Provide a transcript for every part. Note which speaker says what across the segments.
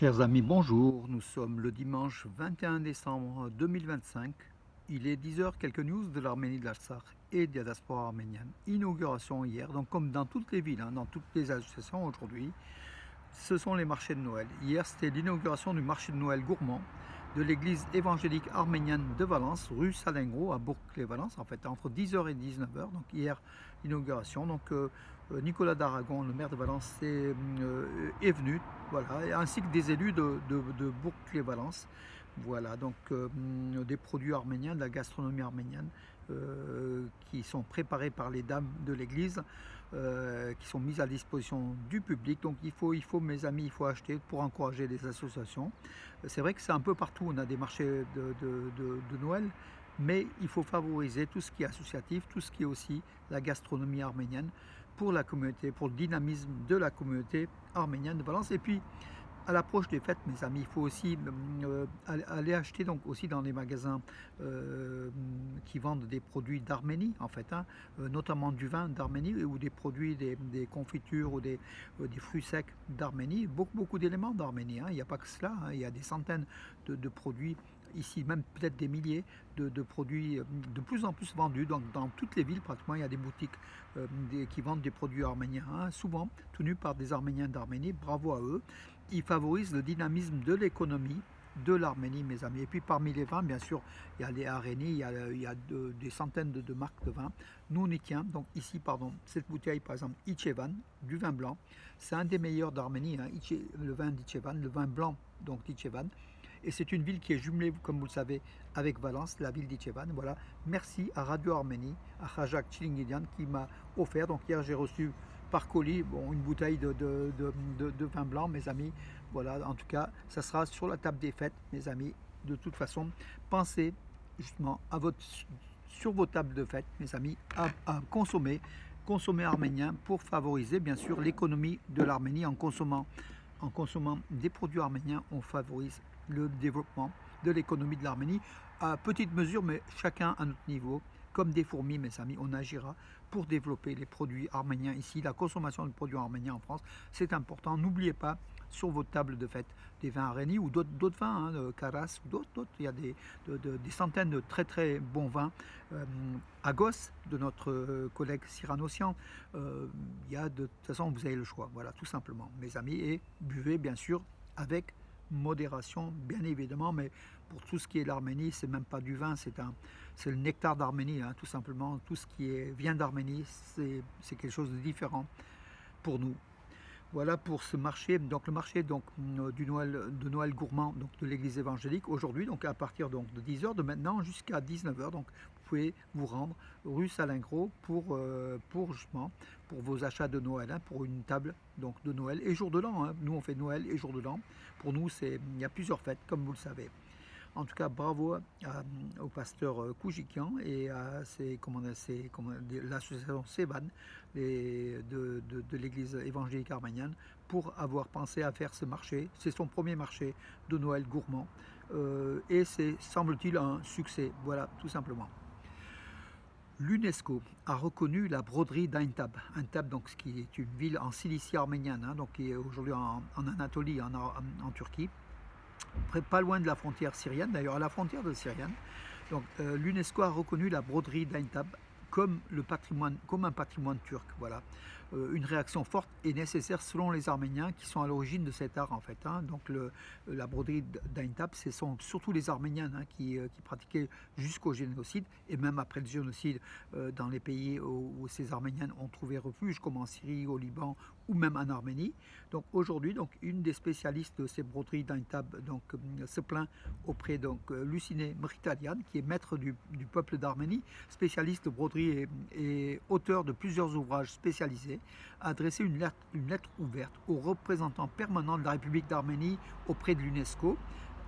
Speaker 1: Chers amis, bonjour. Nous sommes le dimanche 21 décembre 2025. Il est 10 heures. Quelques news de l'Arménie, de l'Artsakh et de la diaspora arménienne. Inauguration hier, donc comme dans toutes les villes, dans toutes les associations aujourd'hui, ce sont les marchés de Noël. Hier, c'était l'inauguration du marché de Noël gourmand de l'église évangélique arménienne de Valence, rue Salengro, à Bourg-les-Valence, en fait, entre 10 heures et 19 heures. Donc hier, l'inauguration. Nicolas d'Aragon, le maire de Valence, est venu, voilà, ainsi que des élus de Bourg-les-Valence. Voilà, donc des produits arméniens, de la gastronomie arménienne, qui sont préparés par les dames de l'église, qui sont mises à disposition du public. Donc mes amis, il faut acheter pour encourager les associations. C'est vrai que c'est un peu partout, on a des marchés de Noël, mais il faut favoriser tout ce qui est associatif, tout ce qui est aussi la gastronomie arménienne pour la communauté, pour le dynamisme de la communauté arménienne de Valence. Et puis, à l'approche des fêtes, mes amis, il faut aussi aller acheter donc aussi dans les magasins qui vendent des produits d'Arménie, en fait, notamment du vin d'Arménie ou des produits, des confitures ou des fruits secs d'Arménie. Beaucoup d'éléments d'Arménie. Il n'y a pas que cela. Il y a des centaines de produits ici, même peut-être des milliers de produits de plus en plus vendus. Donc, dans toutes les villes, pratiquement, il y a des boutiques qui vendent des produits arméniens, souvent tenus par des Arméniens d'Arménie. Bravo à eux. Ils favorisent le dynamisme de l'économie de l'Arménie, mes amis. Et puis parmi les vins, bien sûr, il y a les Aréni, il y a des centaines de marques de vin. Nous, on y tient. Donc ici, pardon, cette bouteille, par exemple, Ichevan, du vin blanc, c'est un des meilleurs d'Arménie, le vin d'Ichevan, le vin blanc, donc d'Ichevan. Et c'est une ville qui est jumelée, comme vous le savez, avec Valence, la ville d'Ichevan. Voilà. Merci à Radio Arménie, à Khajak Chilingidian qui m'a offert. Donc hier, j'ai reçu par colis une bouteille de vin blanc, mes amis. Voilà, en tout cas, ça sera sur la table des fêtes, mes amis. De toute façon, pensez justement sur vos tables de fêtes, mes amis, à consommer arménien pour favoriser, bien sûr, l'économie de l'Arménie en consommant des produits arméniens. On favorise le développement de l'économie de l'Arménie à petite mesure, mais chacun à notre niveau. Comme des fourmis, mes amis, on agira pour développer les produits arméniens ici. La consommation de produits arméniens en France, c'est important. N'oubliez pas sur votre table de fête des vins Aréni ou d'autres vins, Caras ou d'autres. Il y a des centaines de très très bons vins. Agos, de notre collègue Cyrano-Sian, il y a de toute façon, vous avez le choix. Voilà, tout simplement, mes amis. Et buvez, bien sûr, avec modération, bien évidemment, mais pour tout ce qui est l'Arménie, c'est même pas du vin, c'est le nectar d'Arménie, tout simplement. Tout ce qui vient d'Arménie, c'est quelque chose de différent pour nous. Voilà pour ce marché, donc le marché de Noël gourmand, donc de l'église évangélique, aujourd'hui, donc à partir donc de 10 heures, de maintenant jusqu'à 19 heures. Donc vous pouvez vous rendre rue Salingro pour justement pour vos achats de Noël, pour une table donc de Noël et jour de l'an. Nous on fait Noël et jour de l'an. Pour nous, il y a plusieurs fêtes, comme vous le savez. En tout cas, bravo au pasteur Koujikian et à l'association Sevan de l'église évangélique arménienne pour avoir pensé à faire ce marché. C'est son premier marché de Noël gourmand et c'est, semble-t-il, un succès. Voilà, tout simplement. L'UNESCO a reconnu la broderie d'Aintab. Aintab, donc, qui est une ville en Cilicie arménienne, donc qui est aujourd'hui en Anatolie, en Turquie. Pas loin de la frontière syrienne, d'ailleurs à la frontière de Syrienne. Donc l'UNESCO a reconnu la broderie d'Aintab comme un patrimoine turc. Voilà. Une réaction forte est nécessaire selon les Arméniens qui sont à l'origine de cet art en fait. Donc la broderie d'Aintab, ce sont surtout les Arméniens qui pratiquaient jusqu'au génocide et même après le génocide dans les pays où ces Arméniens ont trouvé refuge, comme en Syrie, au Liban ou même en Arménie. Donc aujourd'hui, une des spécialistes de ces broderies d'Aintab se plaint auprès Luciné Mritalian, qui est maître du peuple d'Arménie, spécialiste de broderie et auteur de plusieurs ouvrages spécialisés, a adressé une lettre ouverte au représentant permanent de la République d'Arménie auprès de l'UNESCO,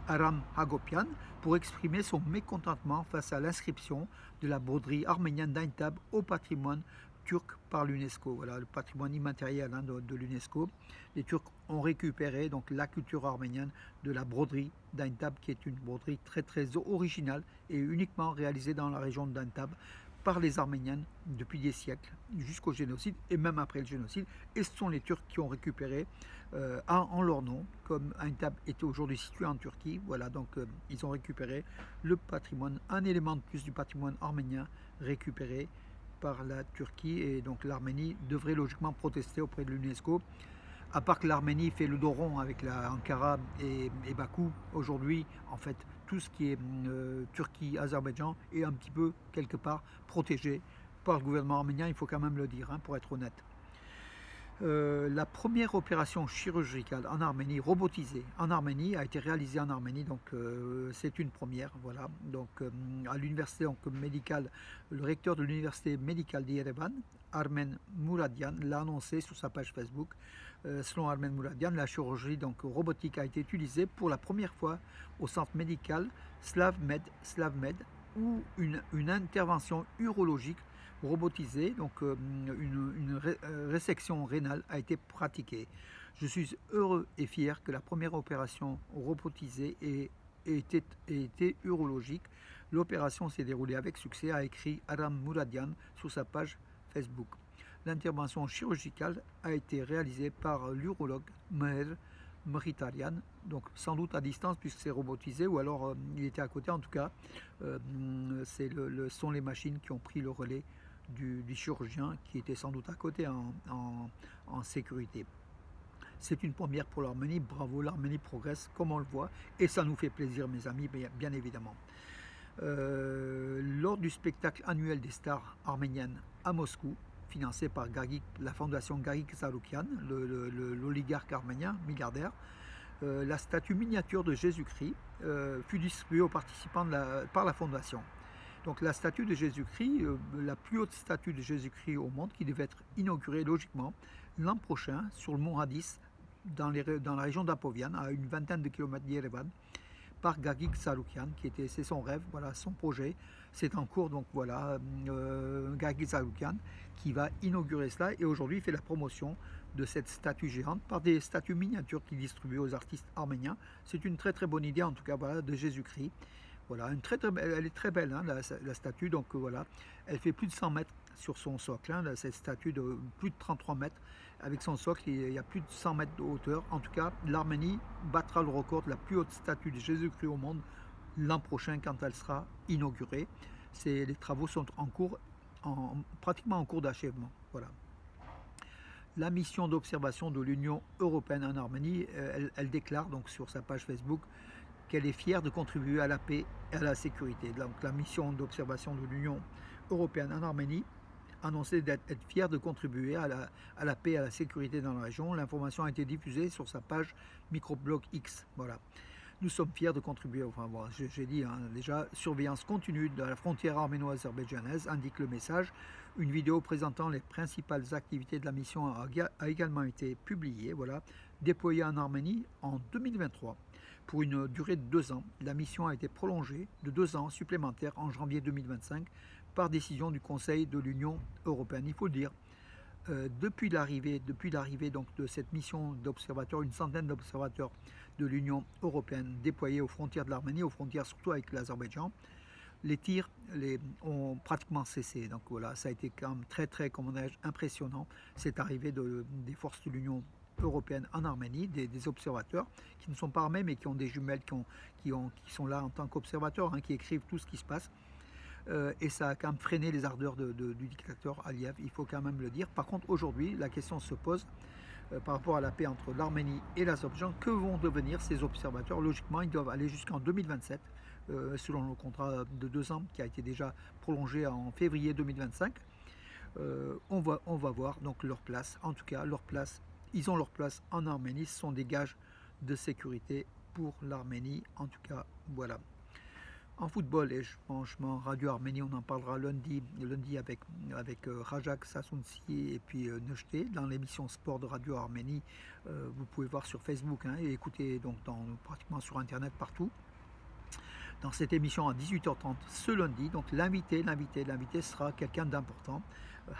Speaker 1: Aram Hagopian, pour exprimer son mécontentement face à l'inscription de la broderie arménienne d'Aintab au patrimoine turc par l'UNESCO. Voilà, le patrimoine immatériel de l'UNESCO. Les Turcs ont récupéré la culture arménienne de la broderie d'Aintab, qui est une broderie très très originale et uniquement réalisée dans la région d'Aintab par les Arméniens depuis des siècles, jusqu'au génocide et même après le génocide. Et ce sont les Turcs qui ont récupéré en leur nom, comme Aintab est aujourd'hui situé en Turquie. Voilà, donc ils ont récupéré le patrimoine, un élément de plus du patrimoine arménien récupéré par la Turquie. Et donc l'Arménie devrait logiquement protester auprès de l'UNESCO. À part que l'Arménie fait le dos rond avec la Ankara et Bakou, aujourd'hui, en fait, tout ce qui est Turquie, Azerbaïdjan est un petit peu, quelque part, protégé par le gouvernement arménien, il faut quand même le dire, hein, pour être honnête. La première opération chirurgicale en Arménie, robotisée en Arménie, a été réalisée en Arménie, donc c'est une première. Voilà. Donc à l'université médicale, le recteur de l'université médicale d'Yerevan, Armen Mouradian, l'a annoncé sur sa page Facebook. Selon Armen Mouradian, la chirurgie donc robotique a été utilisée pour la première fois au centre médical SlavMed, où une intervention urologique robotisée, donc une résection rénale a été pratiquée. Je suis heureux et fier que la première opération robotisée ait été urologique. L'opération s'est déroulée avec succès, a écrit Aram Mouradian sur sa page Facebook. L'intervention chirurgicale a été réalisée par l'urologue Meher Mkhitaryan, donc sans doute à distance puisque c'est robotisé, ou alors il était à côté. En tout cas, sont les machines qui ont pris le relais du chirurgien qui était sans doute à côté en sécurité. C'est une première pour l'Arménie, bravo, l'Arménie progresse comme on le voit et ça nous fait plaisir mes amis, bien évidemment. Lors du spectacle annuel des stars arméniennes à Moscou, financé par la fondation Gagik Tsarukyan, l'oligarque arménien milliardaire, la statue miniature de Jésus-Christ fut distribuée aux participants par la fondation. Donc la statue de Jésus-Christ, la plus haute statue de Jésus-Christ au monde, qui devait être inaugurée logiquement l'an prochain sur le mont Hadis, dans la région d'Apovian, à une vingtaine de kilomètres d'Yerevan, par Gagik Tsarukyan, c'est son rêve, voilà, son projet. C'est en cours, donc voilà, Gagik Tsarukyan qui va inaugurer cela et aujourd'hui il fait la promotion de cette statue géante par des statues miniatures qu'il distribue aux artistes arméniens. C'est une très très bonne idée en tout cas, voilà, de Jésus-Christ. Voilà, elle est très belle, hein, la statue, donc voilà, elle fait plus de 100 mètres sur son socle, hein, cette statue de plus de 33 mètres, avec son socle, il y a plus de 100 mètres de hauteur. En tout cas, l'Arménie battra le record de la plus haute statue de Jésus-Christ au monde l'an prochain quand elle sera inaugurée. Les travaux sont en cours, pratiquement en cours d'achèvement. Voilà. La mission d'observation de l'Union européenne en Arménie, elle déclare donc sur sa page Facebook qu'elle est fière de contribuer à la paix et à la sécurité. Donc la mission d'observation de l'Union européenne en Arménie annonçait d'être fière de contribuer à la paix et à la sécurité dans la région. L'information a été diffusée sur sa page microblog X. Voilà. Nous sommes fiers de contribuer, enfin bon, j'ai dit hein, déjà, surveillance continue de la frontière arméno-azerbaïdjanaise, indique le message. Une vidéo présentant les principales activités de la mission a également été publiée, voilà, déployée en Arménie en 2023. Pour une durée de 2 ans, la mission a été prolongée de 2 ans supplémentaires en janvier 2025 par décision du Conseil de l'Union européenne. Il faut le dire, depuis l'arrivée donc de cette mission d'observateurs, une centaine d'observateurs de l'Union européenne déployés aux frontières de l'Arménie, aux frontières surtout avec l'Azerbaïdjan, les tirs ont pratiquement cessé. Donc voilà, ça a été quand même très très, comment dirais-je, impressionnant, cette arrivée des forces de l'Union européenne en Arménie, des observateurs qui ne sont pas armés mais qui ont des jumelles, qui sont là en tant qu'observateurs, hein, qui écrivent tout ce qui se passe. Et ça a quand même freiné les ardeurs du dictateur Aliyev, il faut quand même le dire. Par contre, aujourd'hui, la question se pose par rapport à la paix entre l'Arménie et l'Azerbaïdjan. Que vont devenir ces observateurs? Logiquement, ils doivent aller jusqu'en 2027, selon le contrat de 2 ans qui a été déjà prolongé en février 2025. On va voir donc leur place. En tout cas, ils ont leur place en Arménie. Ce sont des gages de sécurité pour l'Arménie. En tout cas, voilà. En football, et franchement, Radio Arménie, on en parlera lundi avec Rajak Sassounsi et puis Nechté, dans l'émission Sport de Radio Arménie. Vous pouvez voir sur Facebook, hein, et écouter donc pratiquement sur Internet partout. Dans cette émission à 18h30 ce lundi, donc l'invité sera quelqu'un d'important,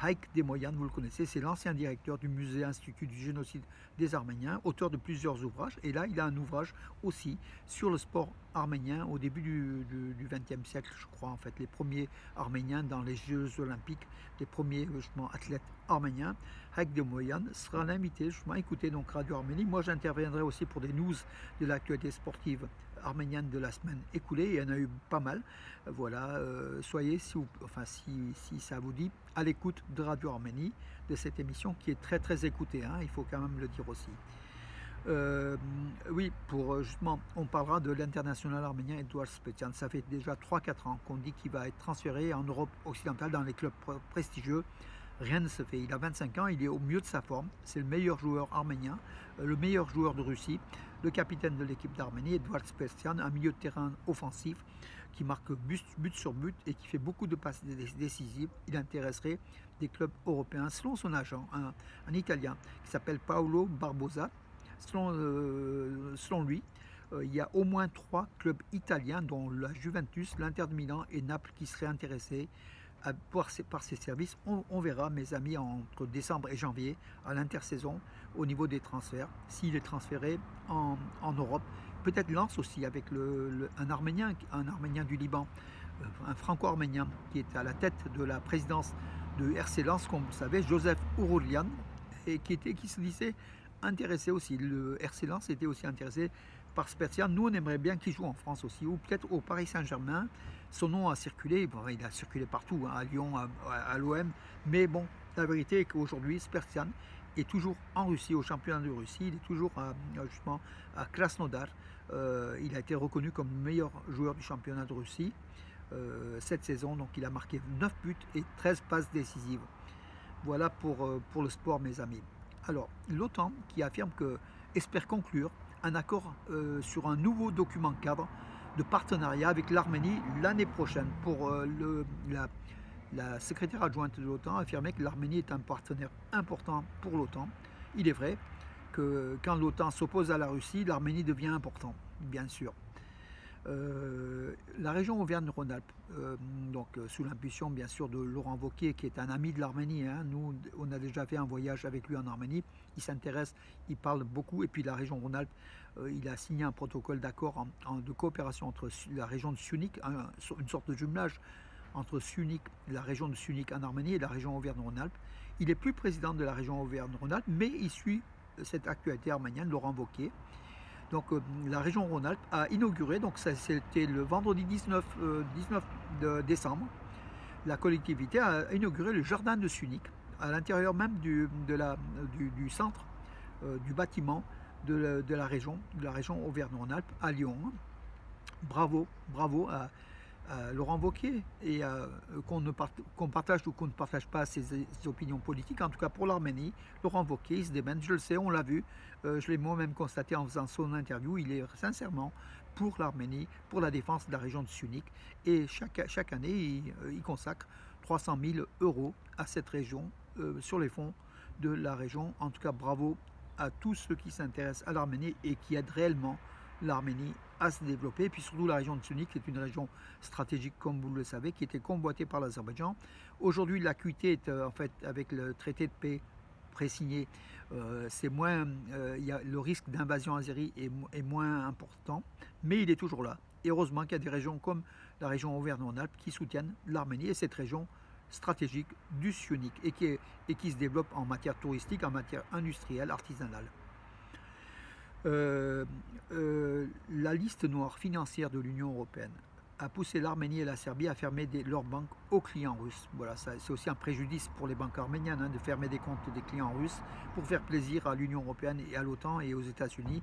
Speaker 1: Haïk Demoyan, vous le connaissez, c'est l'ancien directeur du musée Institut du génocide des Arméniens, auteur de plusieurs ouvrages. Et là, il a un ouvrage aussi sur le sport arménien au début du XXe siècle, je crois, en fait, les premiers Arméniens dans les Jeux olympiques, les premiers justement athlètes arméniens. Haïk Demoyan sera l'invité, justement, écoutez donc Radio Arménie. Moi, j'interviendrai aussi pour des news de l'actualité sportive arménienne de la semaine écoulée. Il y en a eu pas mal. Voilà, soyez, si ça vous dit, à l'écoute de Radio Arménie, de cette émission qui est très très écoutée, hein, il faut quand même le dire aussi. Oui, justement, on parlera de l'international arménien Edouard Spetian. Ça fait déjà 3-4 ans qu'on dit qu'il va être transféré en Europe occidentale dans les clubs prestigieux. Rien ne se fait. Il a 25 ans, il est au mieux de sa forme. C'est le meilleur joueur arménien, le meilleur joueur de Russie, le capitaine de l'équipe d'Arménie, Edouard Spetian, un milieu de terrain offensif qui marque but sur but et qui fait beaucoup de passes décisives. Il intéresserait des clubs européens, selon son agent, un Italien qui s'appelle Paolo Barbosa. Selon lui, il y a au moins 3 clubs italiens, dont la Juventus, l'Inter de Milan et Naples, qui seraient intéressés par ses services. On verra, mes amis, entre décembre et janvier, à l'intersaison, au niveau des transferts, s'il est transféré en Europe. Peut-être Lens aussi, avec un Arménien du Liban, un Franco-Arménien, qui est à la tête de la présidence de RC Lens, comme vous savez, Joseph Ouroulian, et qui se disait intéressé aussi. Le RC Lens était aussi intéressé par Spetian. Nous, on aimerait bien qu'il joue en France aussi, ou peut-être au Paris Saint-Germain. Son nom a circulé, bon, il a circulé partout, hein, à Lyon, à l'OM, mais bon, la vérité est qu'aujourd'hui, Spetian est toujours en Russie, au championnat de Russie, il est toujours justement à Krasnodar. Il a été reconnu comme le meilleur joueur du championnat de Russie cette saison, donc il a marqué 9 buts et 13 passes décisives. Voilà pour le sport, mes amis. Alors, l'OTAN qui espère conclure un accord sur un nouveau document cadre de partenariat avec l'Arménie l'année prochaine. La secrétaire adjointe de l'OTAN a affirmé que l'Arménie est un partenaire important pour l'OTAN. Il est vrai que quand l'OTAN s'oppose à la Russie, l'Arménie devient important, bien sûr. La région Auvergne-Rhône-Alpes, sous l'impulsion bien sûr de Laurent Wauquiez, qui est un ami de l'Arménie, hein. Nous on a déjà fait un voyage avec lui en Arménie, il s'intéresse, il parle beaucoup, et puis la région Rhône-Alpes, il a signé un protocole d'accord de coopération entre la région de Syunik, une sorte de jumelage entre la région de Syunik en Arménie et la région Auvergne-Rhône-Alpes. Il n'est plus président de la région Auvergne-Rhône-Alpes, mais il suit cette actualité arménienne, Laurent Wauquiez. Donc la région Rhône-Alpes a inauguré, donc c'était le vendredi 19 décembre, la collectivité a inauguré le jardin de Syunik, à l'intérieur même du centre du bâtiment de la région Auvergne-Rhône-Alpes à Lyon. Bravo à Laurent Wauquiez, et qu'on partage ou qu'on ne partage pas ses opinions politiques, en tout cas pour l'Arménie, Laurent Wauquiez, il se démène, je le sais, on l'a vu, je l'ai moi-même constaté en faisant son interview, il est sincèrement pour l'Arménie, pour la défense de la région de Syunik, et chaque année, il consacre 300 000 € à cette région, sur les fonds de la région. En tout cas, bravo à tous ceux qui s'intéressent à l'Arménie et qui aident réellement l'Arménie à se développer, et puis surtout la région de Syunik, qui est une région stratégique, comme vous le savez, qui était convoitée par l'Azerbaïdjan. Aujourd'hui, l'acuité est en fait, avec le traité de paix pré-signé, c'est moins, le risque d'invasion azérie est moins important, mais il est toujours là. Et heureusement qu'il y a des régions comme la région Auvergne-Rhône-Alpes qui soutiennent l'Arménie et cette région stratégique du Syunik, et qui se développe en matière touristique, en matière industrielle, artisanale. La liste noire financière de l'Union européenne a poussé l'Arménie et la Serbie à fermer leurs banques aux clients russes. Voilà, c'est aussi un préjudice pour les banques arméniennes, hein, de fermer des comptes des clients russes pour faire plaisir à l'Union européenne et à l'OTAN et aux États-Unis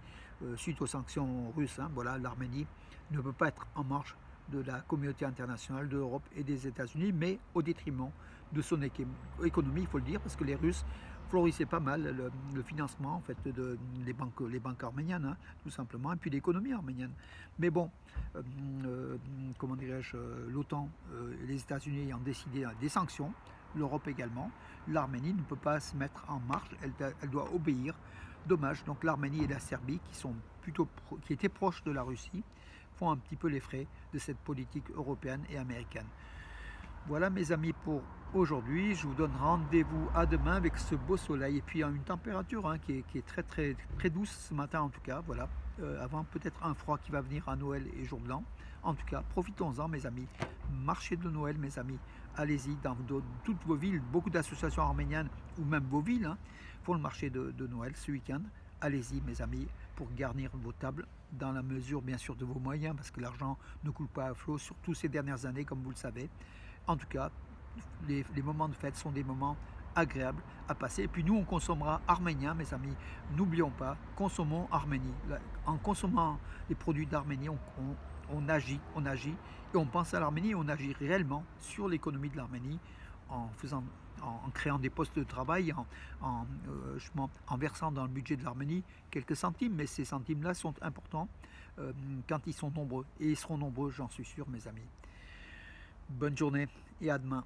Speaker 1: suite aux sanctions russes. Hein. Voilà, l'Arménie ne peut pas être en marge de la communauté internationale, de l'Europe et des États-Unis, mais au détriment de son économie, il faut le dire, parce que les Russes florissaient pas mal le financement en fait les banques arméniennes, hein, tout simplement, et puis l'économie arménienne. Mais bon, comment dirais-je, l'OTAN et les États-Unis ayant décidé des sanctions, l'Europe également, l'Arménie ne peut pas se mettre en marche, elle doit obéir. Dommage, donc l'Arménie et la Serbie, qui étaient proches de la Russie, font un petit peu les frais de cette politique européenne et américaine. Voilà mes amis pour aujourd'hui. Je vous donne rendez-vous à demain avec ce beau soleil et puis une température qui est très très très douce ce matin en tout cas. Voilà. Avant peut-être un froid qui va venir à Noël et jour de l'an. En tout cas, profitons-en mes amis. Marché de Noël mes amis. Allez-y dans toutes vos villes. Beaucoup d'associations arméniennes ou même vos villes font le marché de Noël ce week-end. Allez-y mes amis pour garnir vos tables dans la mesure bien sûr de vos moyens parce que l'argent ne coule pas à flot surtout ces dernières années comme vous le savez. En tout cas, les moments de fête sont des moments agréables à passer. Et puis nous, on consommera arménien, mes amis. N'oublions pas, consommons Arménie. En consommant les produits d'Arménie, on agit et on pense à l'Arménie et on agit réellement sur l'économie de l'Arménie en créant des postes de travail, en versant dans le budget de l'Arménie quelques centimes, mais ces centimes-là sont importants quand ils sont nombreux. Et ils seront nombreux, j'en suis sûr, mes amis. Bonne journée et à demain.